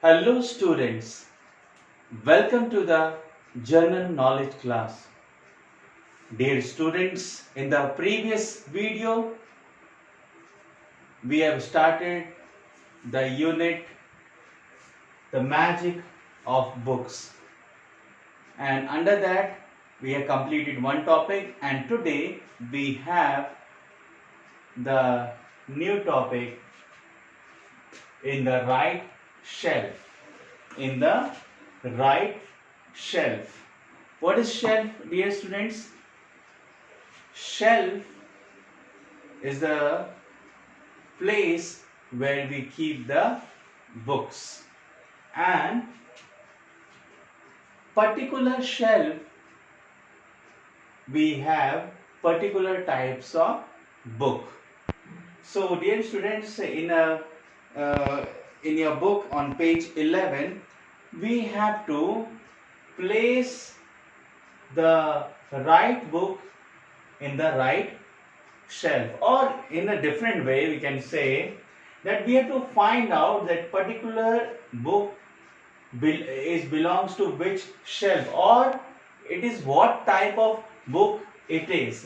Hello students, welcome to the General Knowledge class. Dear students, in the previous video we have started the unit The Magic of Books, and under that we have completed one topic, and today we have the new topic in the right shelf. In the right shelf. What is shelf, dear students? Shelf is the place where we keep the books, and particular shelf we have particular types of book. So dear students, in your book on page 11 we have to place the right book in the right shelf, or in a different way we can say that we have to find out that particular book belongs to which shelf, or it is what type of book it is,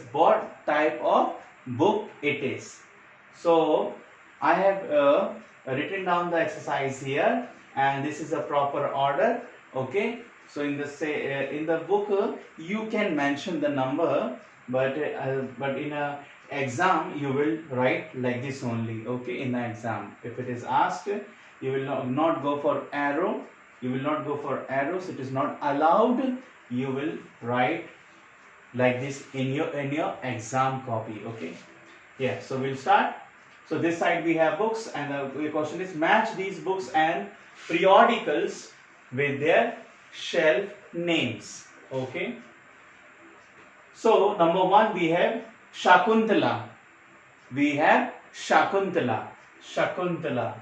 So I have written down the exercise here, and this is a proper order. Okay, so in the book you can mention the number, but in a exam you will write like this only. Okay, in the exam if it is asked, you will not go for arrow, you will not go for arrows, it is not allowed. You will write like this in your exam copy. Okay, yeah, so we'll start. So this side we have books, and the question is match these books and periodicals with their shelf names. Okay, so number one we have Shakuntala. We have Shakuntala. Shakuntala,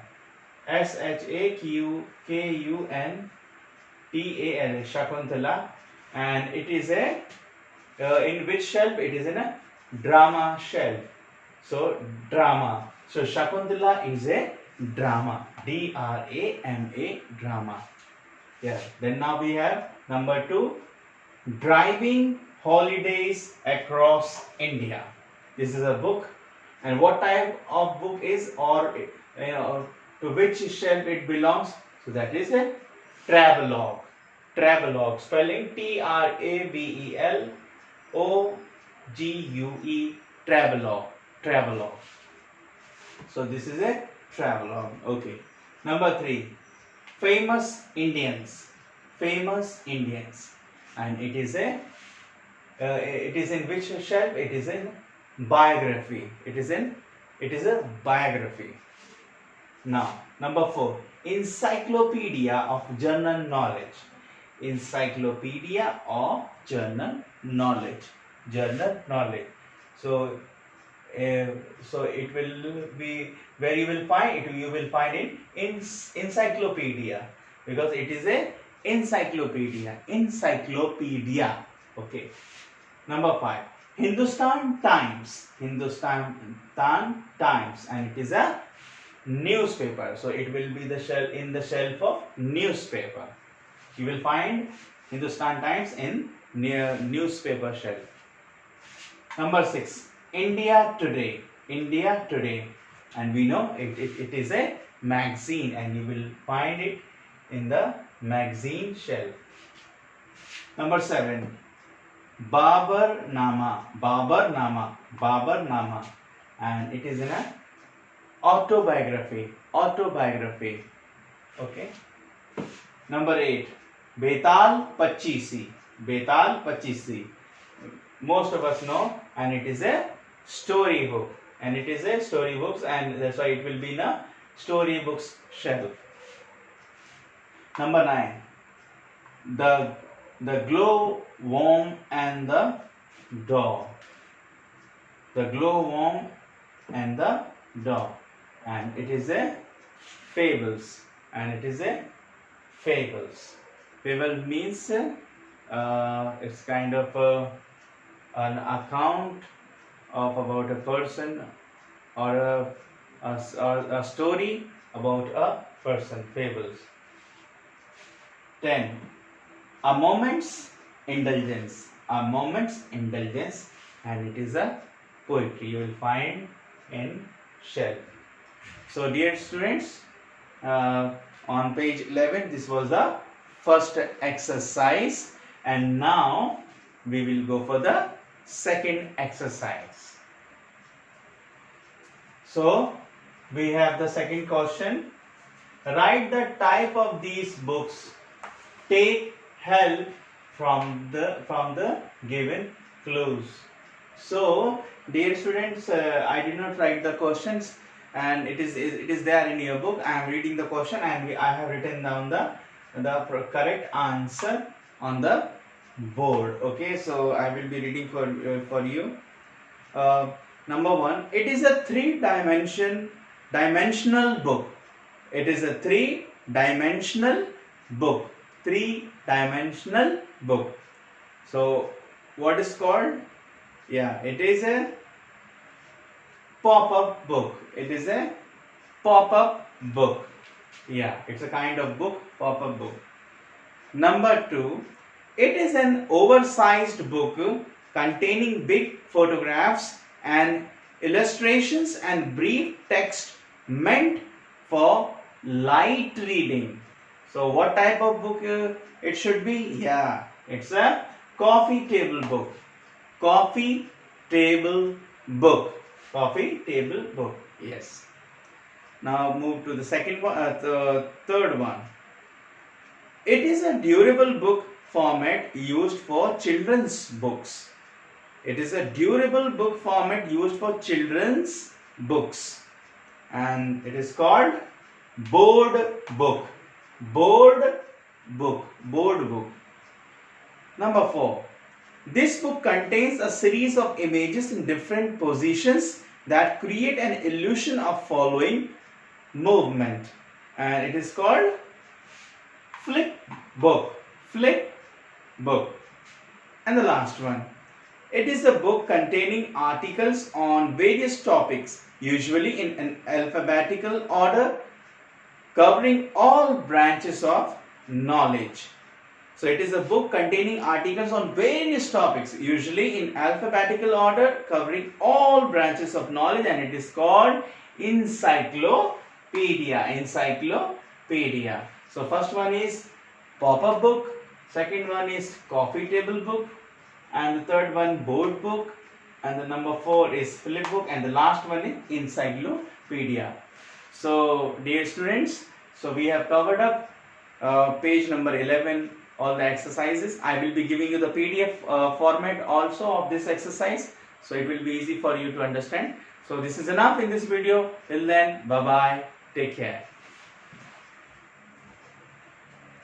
Shakuntala, and it is a in which shelf? It is in a drama shelf. So drama. So Shakuntala is a drama. D-R-A-M-A, drama. Yeah. Then now we have number two, Driving Holidays Across India. This is a book, and what type of book is, or to which shelf it belongs? So that is a travelogue. Travelogue, spelling Travelogue. Travelogue. So this is a travelogue. Okay. Number three, Famous Indians. And it is in which shelf? It is in biography. It is a biography. Now number four, Encyclopedia of General Knowledge. Encyclopedia of General Knowledge. So it will be where you will find it. You will find it in encyclopedia, because it is a encyclopedia. Okay. Number five, Hindustan Times, and it is a newspaper. So it will be in the shelf of newspaper. You will find Hindustan Times in near newspaper shelf. Number six, India Today, and we know it is a magazine, and you will find it in the magazine shelf. Number seven, Babarnama, and it is in a autobiography. Okay. Number eight, Betal Pachisi. Most of us know, and it is a storybook, and that's why it will be in a storybooks shelf. Number nine, the glowworm and the dog. And it is a fables, Fable means it's kind of an account of about a person, or a story about a person. Fables. 10. A moment's indulgence. A moment's indulgence, and it is a poetry. You will find in shelf. So, dear students, on page 11, this was the first exercise, and now we will go for the second exercise. So, we have the second question. Write the type of these books. Take help from the given clues. So, dear students, I did not write the questions, and it is there in your book. I am reading the question, and I have written down the correct answer on the board. Okay, so I will be reading for you. Number 1, it is a dimensional book. It is a three-dimensional book. Three-dimensional book. So, what is called? Yeah, it is a pop-up book. It is a pop-up book. Yeah, it's a kind of book, pop-up book. Number 2, it is an oversized book containing big photographs and illustrations and brief text meant for light reading. So what type of book it should be? Yeah, it's a coffee table book. Coffee table book. Coffee table book. Yes. Now move to the second one, the third one. It is a durable book format used for children's books. It is a durable book format used for children's books, and it is called board book. Board book. Board book. Number 4. This book contains a series of images in different positions that create an illusion of following movement, and it is called flip book. Flip book. And the last one. It is a book containing articles on various topics, usually in an alphabetical order, covering all branches of knowledge. So it is a book containing articles on various topics, usually in alphabetical order, covering all branches of knowledge, and it is called encyclopedia. Encyclopedia. So first one is pop-up book, second one is coffee table book, and the third one board book, and the number 4 is flip book, and the last one is encyclopedia. So dear students, so we have covered up page number 11, all the exercises. I will be giving you the PDF format also of this exercise, so it will be easy for you to understand. So this is enough in this video. Till then, bye bye, take care.